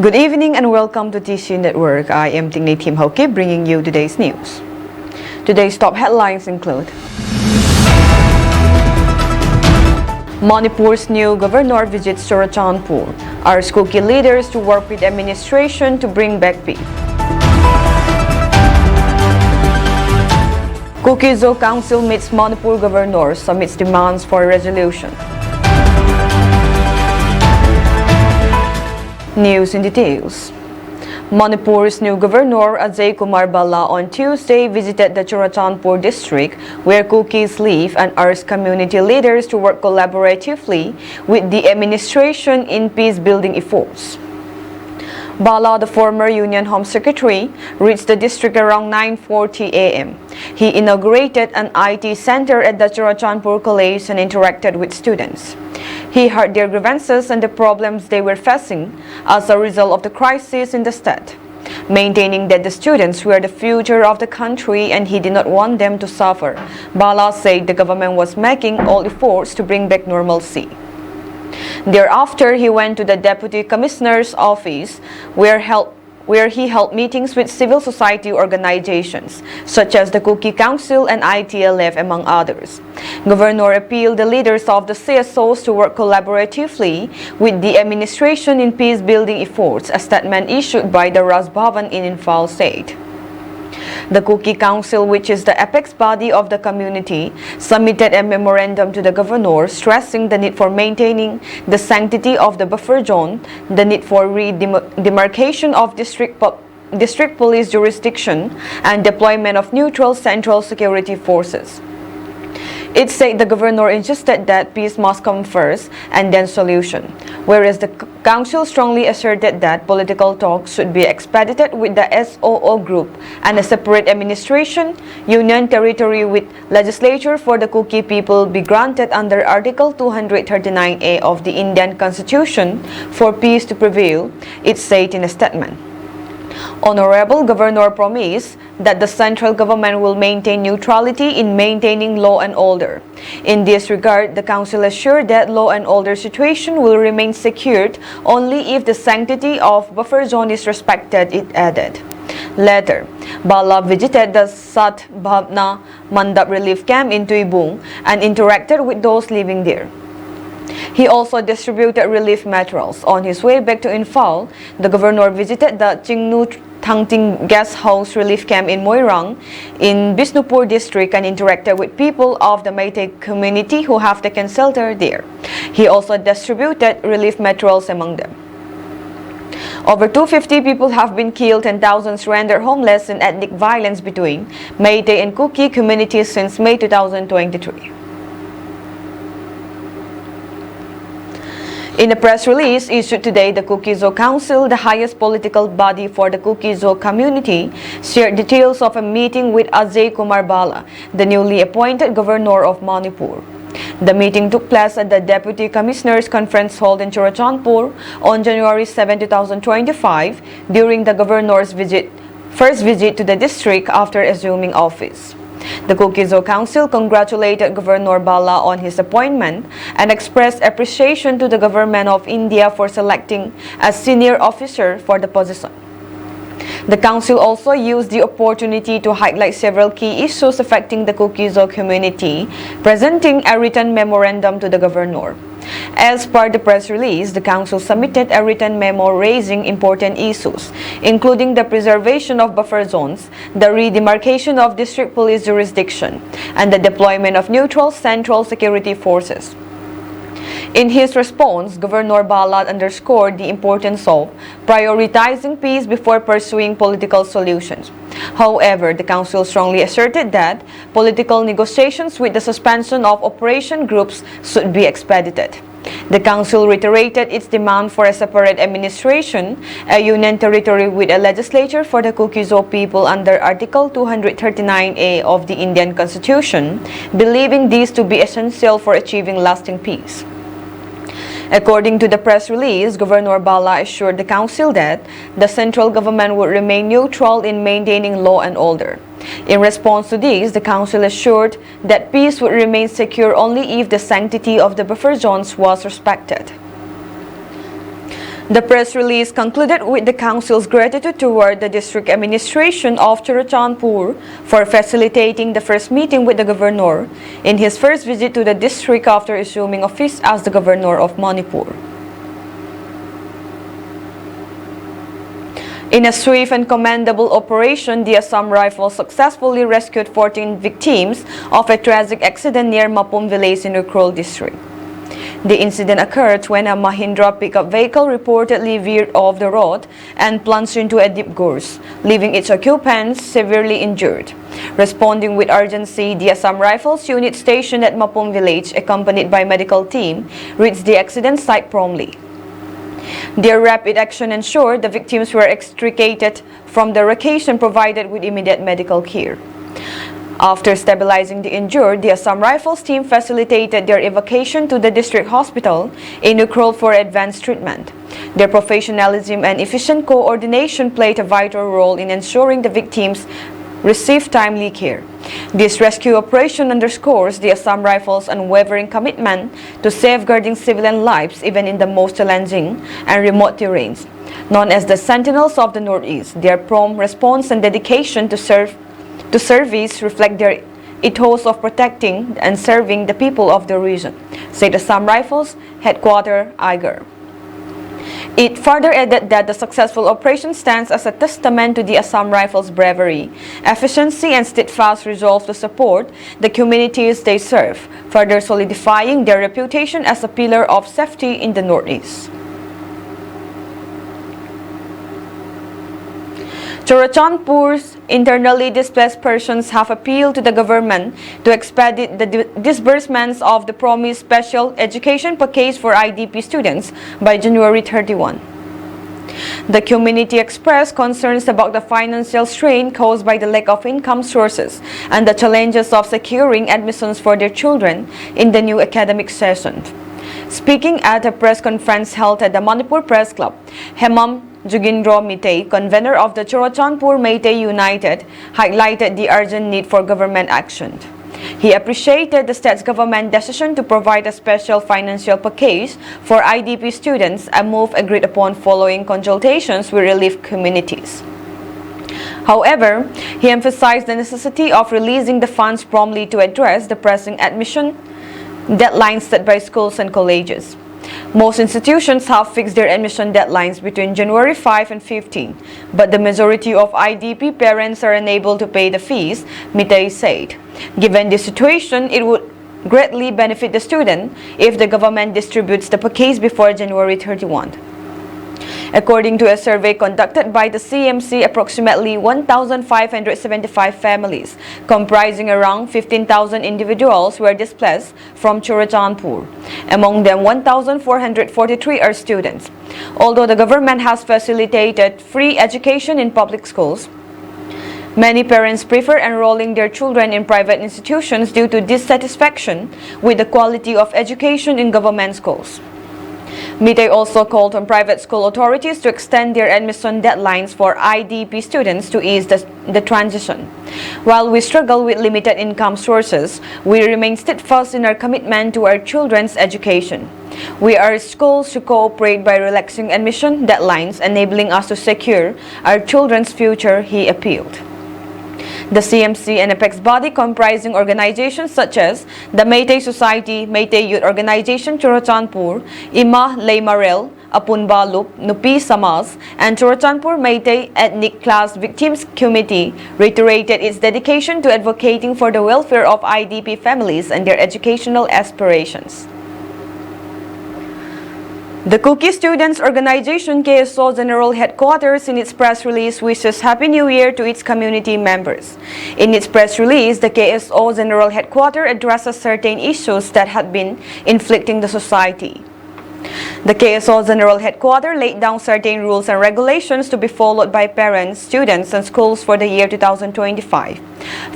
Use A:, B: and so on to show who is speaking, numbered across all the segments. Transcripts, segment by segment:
A: Good evening and welcome to TC Network. I am Tingni Tim Hoki bringing you today's news. Today's top headlines include Manipur's new governor visits Churachandpur, urges Kuki leaders to work with administration to bring back peace. Kuki Zo Council meets Manipur governor, submits demands for a resolution. News in details. Manipur's new governor Ajay Kumar Balla on Tuesday visited the Churachandpur district where Kukis live and urged community leaders to work collaboratively with the administration in peace-building efforts. Balla, the former Union Home Secretary, reached the district around 9:40 a.m. He inaugurated an IT center at the Churachandpur College and interacted with students. He heard their grievances and the problems they were facing as a result of the crisis in the state, maintaining that the students were the future of the country and he did not want them to suffer. Balla said the government was making all efforts to bring back normalcy. Thereafter, he went to the Deputy Commissioner's office where he held meetings with civil society organizations such as the Kuki Council and ITLF, among others. Governor appealed the leaders of the CSOs to work collaboratively with the administration in peace-building efforts, a statement issued by the Raj Bhavan in Imphal said. The Kuki Council, which is the apex body of the community, submitted a memorandum to the governor stressing the need for maintaining the sanctity of the buffer zone, the need for demarcation of district police jurisdiction, and deployment of neutral central security forces. It said the governor insisted that peace must come first and then solution, whereas the council strongly asserted that political talks should be expedited with the SOO group and a separate administration, union territory with legislature for the Kuki people be granted under Article 239A of the Indian Constitution for peace to prevail, it said in a statement. Honorable Governor promised that the central government will maintain neutrality in maintaining law and order. In this regard, the council assured that law and order situation will remain secured only if the sanctity of buffer zone is respected, it added. Later, Balla visited the Sat Bhavna Mandap relief camp in Tuibung and interacted with those living there. He also distributed relief materials. On his way back to Imphal, the governor visited the Chingnu Thangting Guest House Relief Camp in Moirang in Bisnupur district and interacted with people of the Meitei community who have taken shelter there. He also distributed relief materials among them. Over 250 people have been killed and thousands rendered homeless in ethnic violence between Meitei and Kuki communities since May 2023. In a press release issued today, the Kuki Zo Council, the highest political body for the Kuki Zo community, shared details of a meeting with Ajay Kumar Balla, the newly appointed governor of Manipur. The meeting took place at the Deputy Commissioner's Conference held in Churachandpur on January 7, 2025, during the governor's first visit to the district after assuming office. The Kuki Zo Council congratulated Governor Balla on his appointment and expressed appreciation to the Government of India for selecting a senior officer for the position. The council also used the opportunity to highlight several key issues affecting the Kuki Zo community, presenting a written memorandum to the governor. As per the press release, the council submitted a written memo raising important issues, including the preservation of buffer zones, the redemarcation of district police jurisdiction, and the deployment of neutral central security forces. In his response, Governor Balla underscored the importance of prioritizing peace before pursuing political solutions. However, the council strongly asserted that political negotiations with the suspension of operation groups should be expedited. The council reiterated its demand for a separate administration, a union territory with a legislature for the Kuki Zo people under Article 239A of the Indian Constitution, believing these to be essential for achieving lasting peace. According to the press release, Governor Balla assured the council that the central government would remain neutral in maintaining law and order. In response to this, the council assured that peace would remain secure only if the sanctity of the buffer zones was respected. The press release concluded with the council's gratitude toward the district administration of Churachandpur for facilitating the first meeting with the governor in his first visit to the district after assuming office as the governor of Manipur. In a swift and commendable operation, the Assam Rifles successfully rescued 14 victims of a tragic accident near Mapum village in Ukhrul district. The incident occurred when a Mahindra pickup vehicle reportedly veered off the road and plunged into a deep gorge, leaving its occupants severely injured. Responding with urgency, the Assam Rifles unit stationed at Mapum village, accompanied by medical team, reached the accident site promptly. Their rapid action ensured the victims were extricated from the wreckage and provided with immediate medical care. After stabilizing the injured, the Assam Rifles team facilitated their evacuation to the district hospital in Ukhrul for advanced treatment. Their professionalism and efficient coordination played a vital role in ensuring the victims received timely care. This rescue operation underscores the Assam Rifles' unwavering commitment to safeguarding civilian lives even in the most challenging and remote terrains. Known as the Sentinels of the Northeast, their prompt response and dedication to service reflect their ethos of protecting and serving the people of the region, said Assam Rifles Headquarters Aigar. It further added that the successful operation stands as a testament to the Assam Rifles' bravery, efficiency, and steadfast resolve to support the communities they serve, further solidifying their reputation as a pillar of safety in the Northeast. Churachandpur's internally displaced persons have appealed to the government to expedite the disbursements of the promised special education package for IDP students by January 31. The community expressed concerns about the financial strain caused by the lack of income sources and the challenges of securing admissions for their children in the new academic session. Speaking at a press conference held at the Manipur Press Club, Hemam Jugindro Mitei, convener of the Churachandpur Meitei United, highlighted the urgent need for government action. He appreciated the state's government decision to provide a special financial package for IDP students, a move agreed upon following consultations with relief communities. However, he emphasized the necessity of releasing the funds promptly to address the pressing admission deadlines set by schools and colleges. Most institutions have fixed their admission deadlines between January 5 and 15, but the majority of IDP parents are unable to pay the fees, Mitei said. Given this situation, it would greatly benefit the student if the government distributes the package before January 31. According to a survey conducted by the CMC, approximately 1,575 families, comprising around 15,000 individuals, were displaced from Churachandpur. Among them, 1,443 are students. Although the government has facilitated free education in public schools, many parents prefer enrolling their children in private institutions due to dissatisfaction with the quality of education in government schools. Mitei also called on private school authorities to extend their admission deadlines for IDP students to ease the transition. While we struggle with limited income sources, we remain steadfast in our commitment to our children's education. We urge schools to cooperate by relaxing admission deadlines, enabling us to secure our children's future, he appealed. The CMC and apex body comprising organizations such as the Meitei Society, Meitei Youth Organization Churachandpur, Ima Leimarel, Apun Balup, Nupi Samas, and Churachandpur Meitei Ethnic Class Victims Committee reiterated its dedication to advocating for the welfare of IDP families and their educational aspirations. The Kuki Students Organization KSO General Headquarters in its press release wishes Happy New Year to its community members. In its press release, the KSO General Headquarters addresses certain issues that had been inflicting the society. The KSO General Headquarters laid down certain rules and regulations to be followed by parents, students, and schools for the year 2025.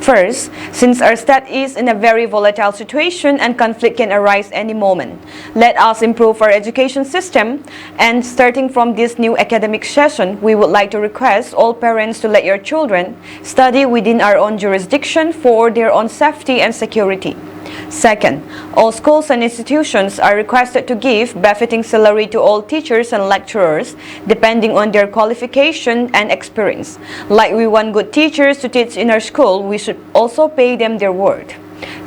A: First, since our state is in a very volatile situation and conflict can arise any moment, let us improve our education system, and starting from this new academic session, we would like to request all parents to let your children study within our own jurisdiction for their own safety and security. Second, all schools and institutions are requested to give befitting salary to all teachers and lecturers depending on their qualification and experience. Like we want good teachers to teach in our school, we should also pay them their worth.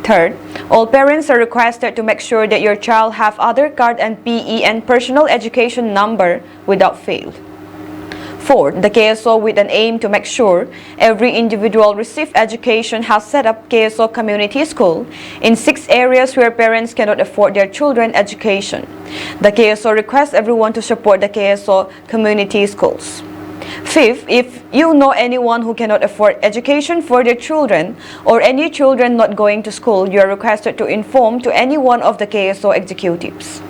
A: Third, all parents are requested to make sure that your child have Aadhaar card and PE and personal education number without fail. Fourth, the KSO, with an aim to make sure every individual receive education, has set up KSO Community School in 6 areas where parents cannot afford their children education. The KSO requests everyone to support the KSO Community Schools. Fifth, if you know anyone who cannot afford education for their children or any children not going to school, you are requested to inform to any one of the KSO executives.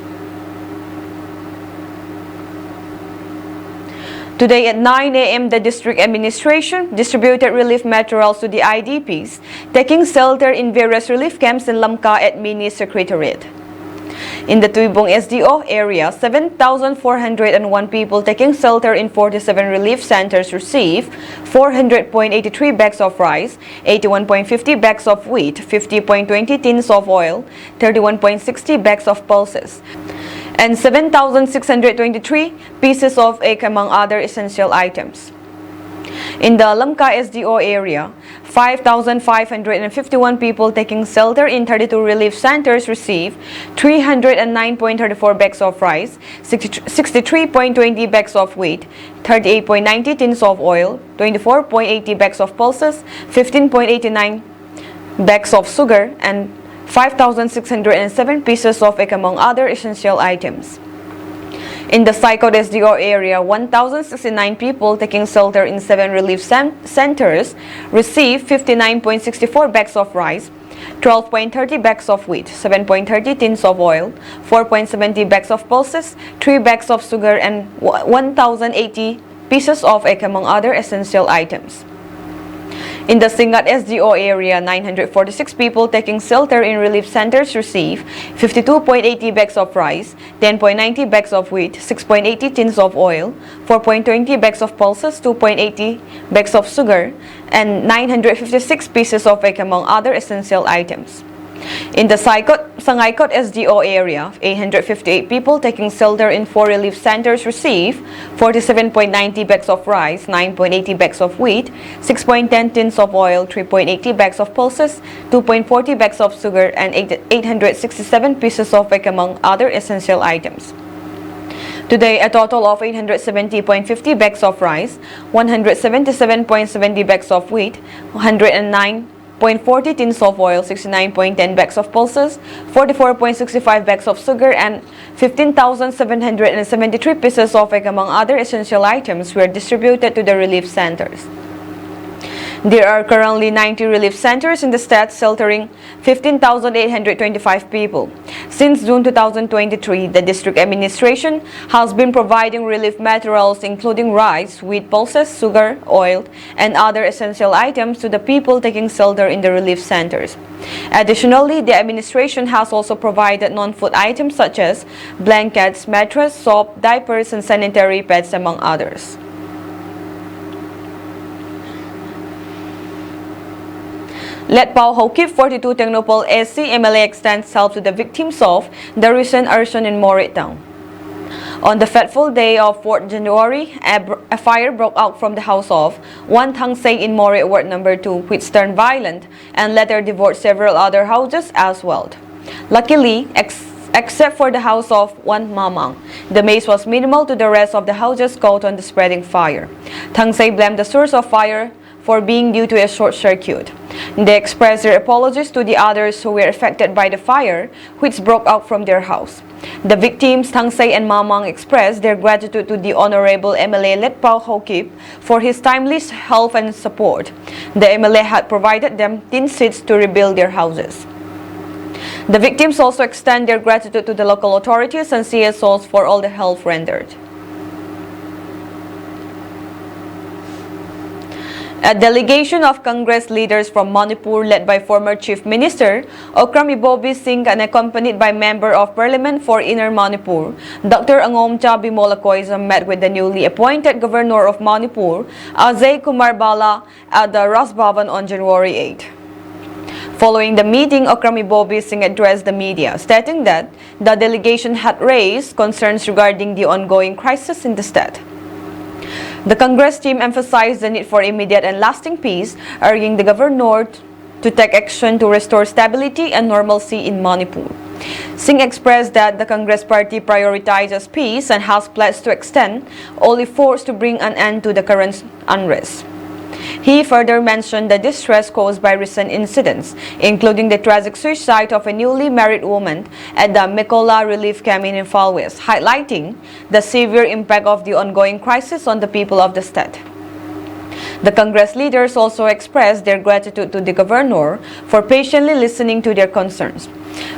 A: Today at 9 a.m., the district administration distributed relief materials to the IDPs taking shelter in various relief camps in Lamka at Mini Secretariat. In the Tuibong SDO area, 7,401 people taking shelter in 47 relief centers received 400.83 bags of rice, 81.50 bags of wheat, 50.20 tins of oil, 31.60 bags of pulses, and 7,623 pieces of egg, among other essential items. In the Lamka SDO area, 5,551 people taking shelter in 32 relief centers received 309.34 bags of rice, 63.20 bags of wheat, 38.90 tins of oil, 24.80 bags of pulses, 15.89 bags of sugar, and 5,607 pieces of egg, among other essential items. In the Saikot SDO area, 1,069 people taking shelter in 7 relief centers received 59.64 bags of rice, 12.30 bags of wheat, 7.30 tins of oil, 4.70 bags of pulses, 3 bags of sugar, and 1,080 pieces of egg, among other essential items. In the Singat SDO area, 946 people taking shelter in relief centers received 52.80 bags of rice, 10.90 bags of wheat, 6.80 tins of oil, 4.20 bags of pulses, 2.80 bags of sugar, and 956 pieces of egg, among other essential items. In the Sangaikot SDO area, 858 people taking shelter in 4 relief centers received 47.90 bags of rice, 9.80 bags of wheat, 6.10 tins of oil, 3.80 bags of pulses, 2.40 bags of sugar, and 867 pieces of egg, among other essential items. Today, a total of 870.50 bags of rice, 177.70 bags of wheat, 109.40 tins of oil, 69.10 bags of pulses, 44.65 bags of sugar, and 15,773 pieces of egg, among other essential items, were distributed to the relief centers. There are currently 90 relief centers in the state sheltering 15,825 people. Since June 2023, the district administration has been providing relief materials including rice, wheat, pulses, sugar, oil, and other essential items to the people taking shelter in the relief centers. Additionally, the administration has also provided non-food items such as blankets, mattress, soap, diapers, and sanitary pads, among others. Letpao Hokip 42 Tecnopol SC MLA extends help to the victims of the recent arson in Morit Town. On the fateful day of 4th January, a fire broke out from the house of one Thang Say in Morit Ward number 2, which turned violent and later devoured several other houses as well. Luckily, except for the house of one Mamang, the maze was minimal to the rest of the houses caught on the spreading fire. Thang Say blamed the source of fire for being due to a short circuit. They expressed their apologies to the others who were affected by the fire, which broke out from their house. The victims, Thang Say and Mamang, expressed their gratitude to the Honorable MLA Letpao Hokip for his timely help and support. The MLA had provided them tin seats to rebuild their houses. The victims also extend their gratitude to the local authorities and CSOs for all the help rendered. A delegation of Congress leaders from Manipur led by former Chief Minister Okram Ibobi Singh and accompanied by Member of Parliament for Inner Manipur, Dr. Angomcha Bimolakoism, met with the newly appointed Governor of Manipur, Ajay Kumar Bala, at the Ras Bhavan on January 8. Following the meeting, Okrami Bobby Singh addressed the media, stating that the delegation had raised concerns regarding the ongoing crisis in the state. The Congress team emphasized the need for immediate and lasting peace, urging the governor to take action to restore stability and normalcy in Manipur. Singh expressed that the Congress party prioritizes peace and has pledged to extend all efforts to bring an end to the current unrest. He further mentioned the distress caused by recent incidents, including the tragic suicide of a newly married woman at the Mekola relief camp in Imphal West, highlighting the severe impact of the ongoing crisis on the people of the state. The Congress leaders also expressed their gratitude to the governor for patiently listening to their concerns.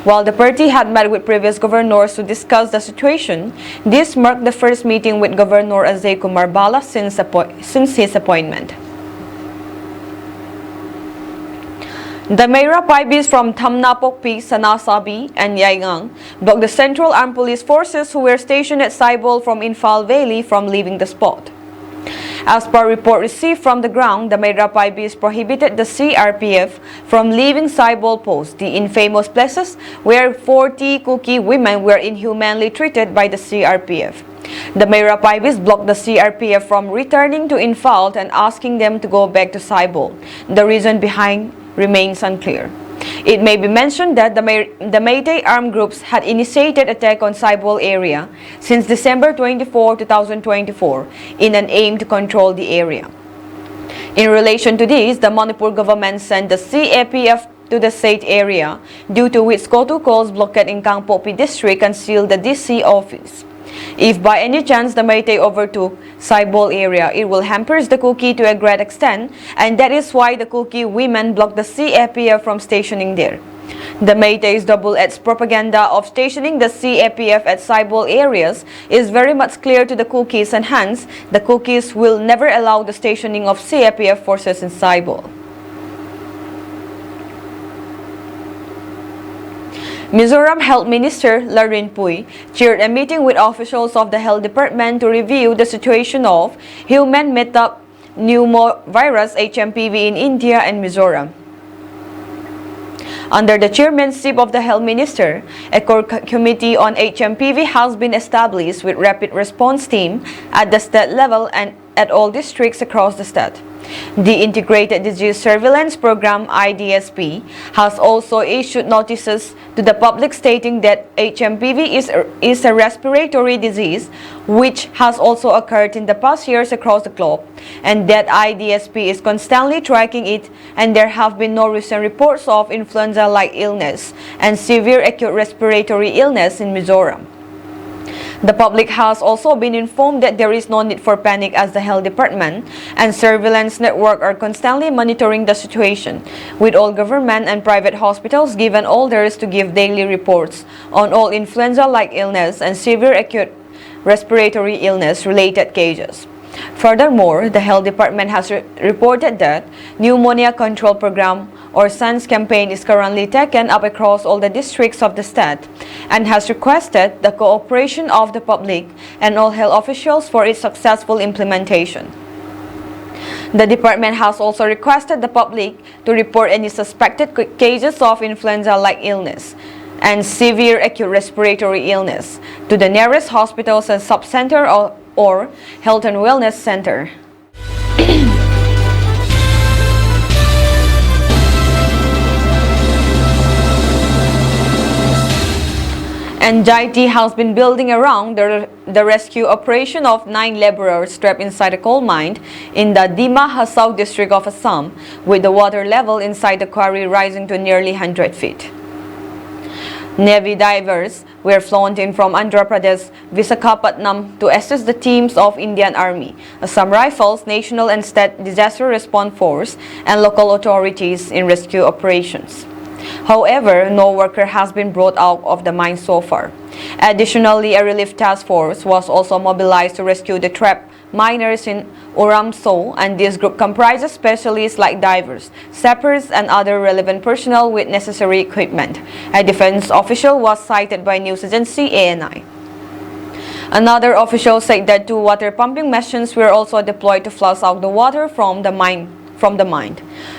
A: While the party had met with previous governors to discuss the situation, this marked the first meeting with Governor Ajay Kumar Bala since his appointment. The Mayra Paibis from Thamnapokpi, Sanasabi, and Yaingang blocked the Central Armed Police Forces who were stationed at Saibol from Imphal Valley from leaving the spot. As per report received from the ground, the Mayra Paibis prohibited the CRPF from leaving Saibol Post, the infamous places where 40 Kuki women were inhumanly treated by the CRPF. The Mayra Paibis blocked the CRPF from returning to Imphal and asking them to go back to Saibol. The reason behind remains unclear. It may be mentioned that the Meitei armed groups had initiated attack on Saibol area since December 24, 2024 in an aim to control the area. In relation to this, the Manipur government sent the CAPF to the said area, due to which Kotu Kols blockade in Kangpopi district and sealed the DC office. If by any chance the Meitei overtook Saibol area, it will hamper the Kuki to a great extent, and that is why the Kuki women blocked the CAPF from stationing there. The Meitei's double-edged propaganda of stationing the CAPF at Saibol areas is very much clear to the Kukis, and hence the Kukis will never allow the stationing of CAPF forces in Saibol. Mizoram Health Minister Larin Pui chaired a meeting with officials of the Health Department to review the situation of human metapneumovirus HMPV in India and Mizoram. Under the chairmanship of the Health Minister, a core committee on HMPV has been established with rapid response team at the state level and at all districts across the state. The Integrated Disease Surveillance Program (IDSP) has also issued notices to the public stating that HMPV is a respiratory disease which has also occurred in the past years across the globe, and that IDSP is constantly tracking it, and there have been no recent reports of influenza-like illness and severe acute respiratory illness in Mizoram. The public has also been informed that there is no need for panic, as the Health Department and Surveillance Network are constantly monitoring the situation, with all government and private hospitals given orders to give daily reports on all influenza-like illness and severe acute respiratory illness-related cases. Furthermore, the Health Department has reported that Pneumonia Control Program or SANS campaign is currently taken up across all the districts of the state and has requested the cooperation of the public and all health officials for its successful implementation. The department has also requested the public to report any suspected cases of influenza-like illness and severe acute respiratory illness to the nearest hospitals and sub-center or health and wellness center. Anxiety has been building around the rescue operation of 9 laborers trapped inside a coal mine in the Dima Hasao district of Assam, with the water level inside the quarry rising to nearly 100 feet. Navy divers were flown in from Andhra Pradesh, Visakhapatnam to assist the teams of Indian Army, Assam Rifles, National and State Disaster Response Force, and local authorities in rescue operations. However, no worker has been brought out of the mine so far. Additionally, a relief task force was also mobilized to rescue the trapped miners in Uramso, and this group comprises specialists like divers, sappers, and other relevant personnel with necessary equipment. A defense official was cited by news agency ANI. Another official said that 2 water pumping machines were also deployed to flush out the water from the from the mine.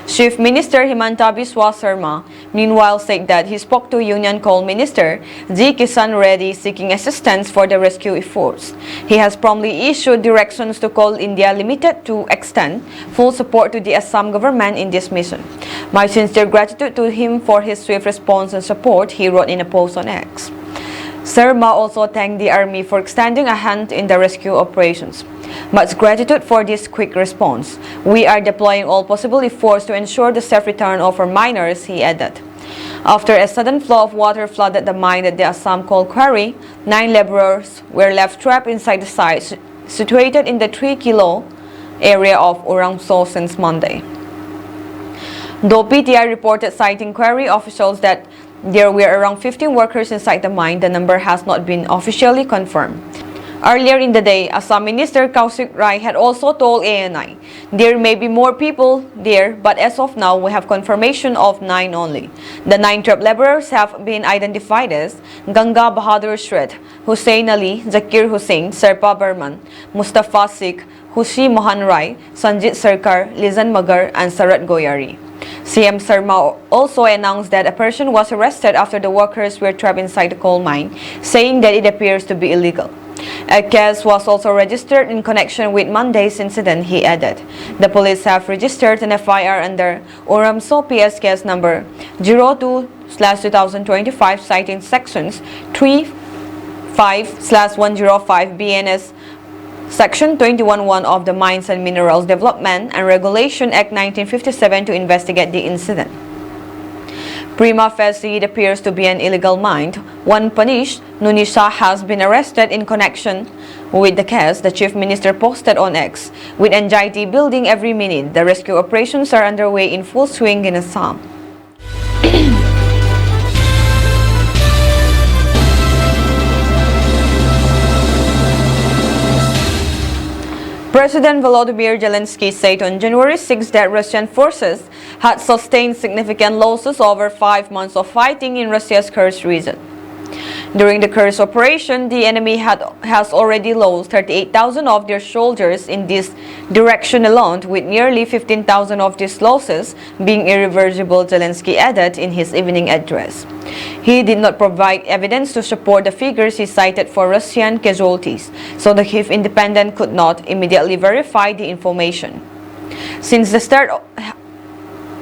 A: Chief Minister Himanta Biswa Sarma meanwhile said that he spoke to Union Coal Minister G. Kisan Reddy seeking assistance for the rescue efforts. He has promptly issued directions to Coal India Limited to extend full support to the Assam government in this mission. My sincere gratitude to him for his swift response and support, he wrote in a post on X. Sarma also thanked the army for extending a hand in the rescue operations. Much gratitude for this quick response. We are deploying all possible efforts to ensure the safe return of our miners, he added. After a sudden flow of water flooded the mine at the Assam Coal Quarry, 9 laborers were left trapped inside the site situated in the 3-kilo area of Uramso since Monday. Though PTI reported citing quarry officials that there were around 15 workers inside the mine, the number has not been officially confirmed. Earlier in the day, Assam Minister Kaushik Rai had also told ANI, there may be more people there, but as of now, we have confirmation of 9 only. The 9 trapped laborers have been identified as Ganga Bahadur Shred, Hussein Ali, Zakir Hussain, Serpa Burman, Mustafa Sikh, Hushi Mohan Rai, Sanjit Sarkar, Lizan Magar, and Sarat Goyari. CM Sarma also announced that a person was arrested after the workers were trapped inside the coal mine, saying that it appears to be illegal. A case was also registered in connection with Monday's incident, he added. The police have registered an FIR under Uramso PS case number 02/2025 citing sections 35/105 BNS Section 21(1) of the Mines and Minerals Development and Regulation Act 1957 to investigate the incident. Prima facie, it appears to be an illegal mine. One punished, Nunisa, has been arrested in connection with the case, the Chief Minister posted on X. With anxiety building every minute, the rescue operations are underway in full swing in Assam. President Volodymyr Zelensky said on January 6 that Russian forces had sustained significant losses over 5 months of fighting in Russia's Kursk region. During the Kursk operation, the enemy has already lost 38,000 of their soldiers in this direction alone, with nearly 15,000 of these losses being irreversible, Zelensky added in his evening address. He did not provide evidence to support the figures he cited for Russian casualties, so the Kyiv Independent could not immediately verify the information. Since the start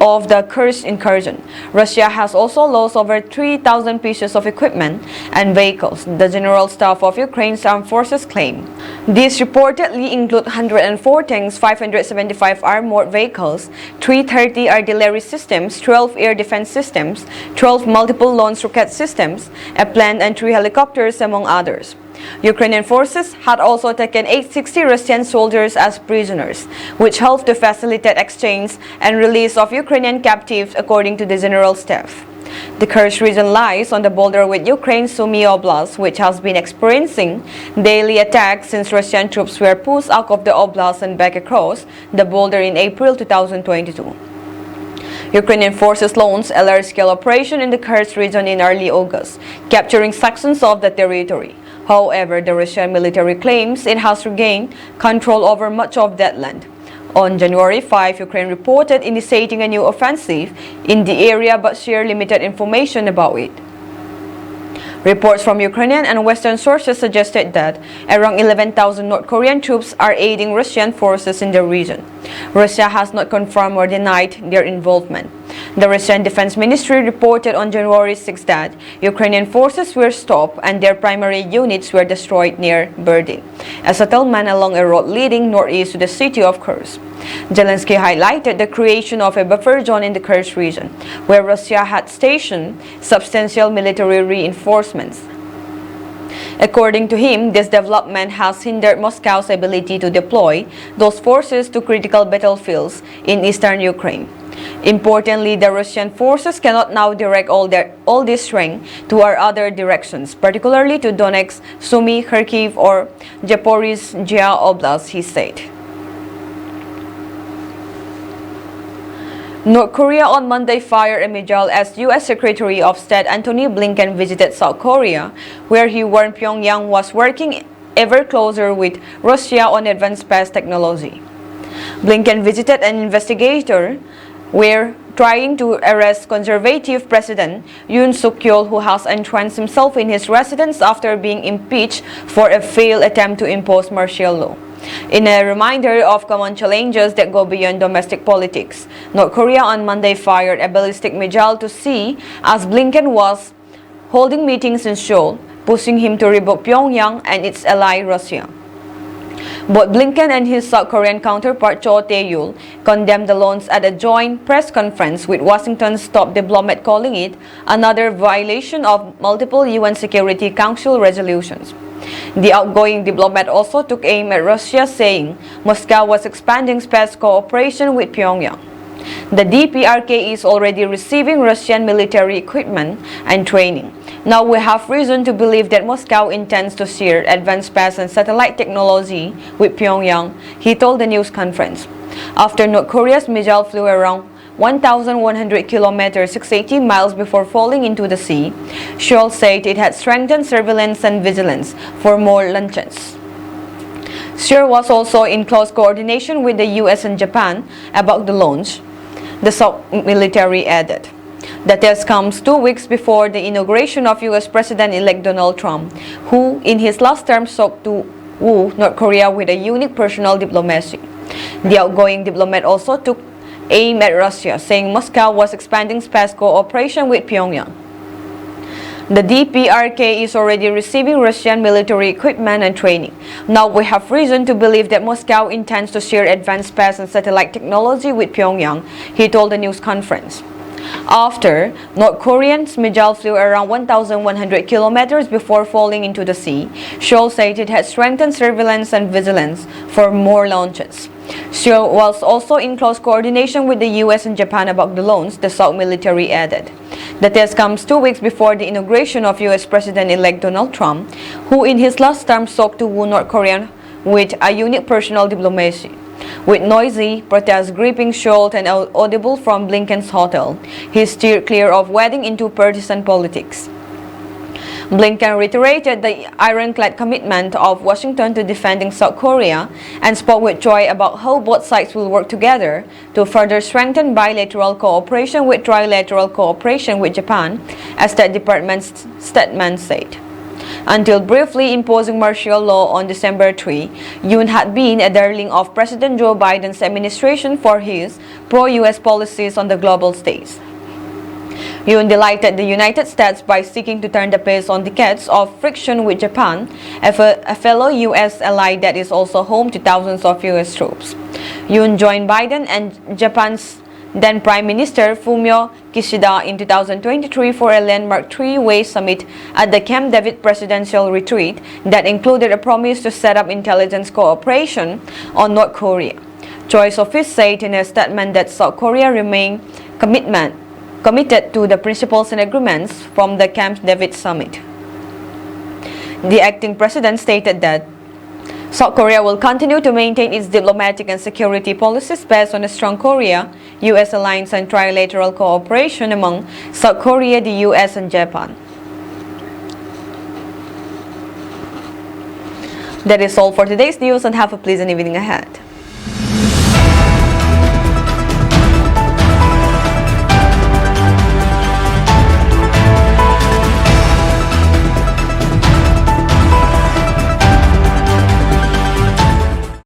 A: of the Kursk incursion, Russia has also lost over 3,000 pieces of equipment and vehicles, the General Staff of Ukraine's Armed Forces claimed. These reportedly include 104 tanks, 575 armored vehicles, 330 artillery systems, 12 air defense systems, 12 multiple launch rocket systems, a plane and 3 helicopters, among others. Ukrainian forces had also taken 860 Russian soldiers as prisoners, which helped to facilitate exchange and release of Ukrainian captives, according to the General Staff. The Kursk region lies on the border with Ukraine's Sumy Oblast, which has been experiencing daily attacks since Russian troops were pushed out of the oblast and back across the border in April 2022. Ukrainian forces launched a large-scale operation in the Kursk region in early August, capturing sections of the territory. However, the Russian military claims it has regained control over much of that land. On January 5, Ukraine reported initiating a new offensive in the area but shared limited information about it. Reports from Ukrainian and Western sources suggested that around 11,000 North Korean troops are aiding Russian forces in the region. Russia has not confirmed or denied their involvement. The Russian Defense Ministry reported on January 6 that Ukrainian forces were stopped and their primary units were destroyed near Berdin, a settlement along a road leading northeast to the city of Kursk. Zelensky highlighted the creation of a buffer zone in the Kursk region, where Russia had stationed substantial military reinforcements. According to him, this development has hindered Moscow's ability to deploy those forces to critical battlefields in eastern Ukraine. Importantly, the Russian forces cannot now direct all this strength to our other directions, particularly to Donetsk, Sumy, Kharkiv, or Zaporizhzhia Oblast, he said. North Korea on Monday fired a missile as U.S. Secretary of State Antony Blinken visited South Korea, where he warned Pyongyang was working ever closer with Russia on advanced space technology. Blinken visited an investigator where trying to arrest conservative President Yoon Suk-yeol, who has entrenched himself in his residence after being impeached for a failed attempt to impose martial law. In a reminder of common challenges that go beyond domestic politics, North Korea on Monday fired a ballistic missile to sea as Blinken was holding meetings in Seoul, pushing him to rebuke Pyongyang and its ally Russia. Both Blinken and his South Korean counterpart Cho Tae-yul condemned the launch at a joint press conference, with Washington's top diplomat calling it another violation of multiple UN Security Council resolutions. The outgoing diplomat also took aim at Russia, saying Moscow was expanding space cooperation with Pyongyang. The DPRK is already receiving Russian military equipment and training. Now we have reason to believe that Moscow intends to share advanced space and satellite technology with Pyongyang, he told the news conference. After North Korea's missile flew around 1,100 kilometers, 680 miles before falling into the sea, Seoul said it had strengthened surveillance and vigilance for more launches. Seoul was also in close coordination with the US and Japan about the launch, the South military added. The test comes 2 weeks before the inauguration of US President-elect Donald Trump, who in his last term sought to woo North Korea with a unique personal diplomacy. The outgoing diplomat also took aim at Russia, saying Moscow was expanding space cooperation with Pyongyang. The DPRK is already receiving Russian military equipment and training. Now we have reason to believe that Moscow intends to share advanced space and satellite technology with Pyongyang, he told the news conference. After North Korea's missile flew around 1,100 kilometers before falling into the sea, Seoul said it had strengthened surveillance and vigilance for more launches. Seoul was also in close coordination with the US and Japan about the launch, the South military added. The test comes 2 weeks before the inauguration of US President-elect Donald Trump, who in his last term sought to woo North Korea with a unique personal diplomacy. With noisy protests gripping Seoul and audible from Blinken's hotel, he steered clear of wading into partisan politics. Blinken reiterated the ironclad commitment of Washington to defending South Korea and spoke with Choi about how both sides will work together to further strengthen bilateral cooperation with trilateral cooperation with Japan, as State Department's statement said. Until briefly imposing martial law on December 3, Yoon had been a darling of President Joe Biden's administration for his pro-US policies on the global stage. Yoon delighted the United States by seeking to turn the pace on decades of friction with Japan, a fellow U.S. ally that is also home to thousands of U.S. troops. Yoon joined Biden and Japan's then Prime Minister Fumio Kishida in 2023 for a landmark three-way summit at the Camp David presidential retreat that included a promise to set up intelligence cooperation on North Korea. Choi's office said in a statement that South Korea remained committed to the principles and agreements from the Camp David summit. The acting president stated that South Korea will continue to maintain its diplomatic and security policies based on a strong Korea-US alliance and trilateral cooperation among South Korea, the US, and Japan. That is all for today's news, and have a pleasant evening ahead.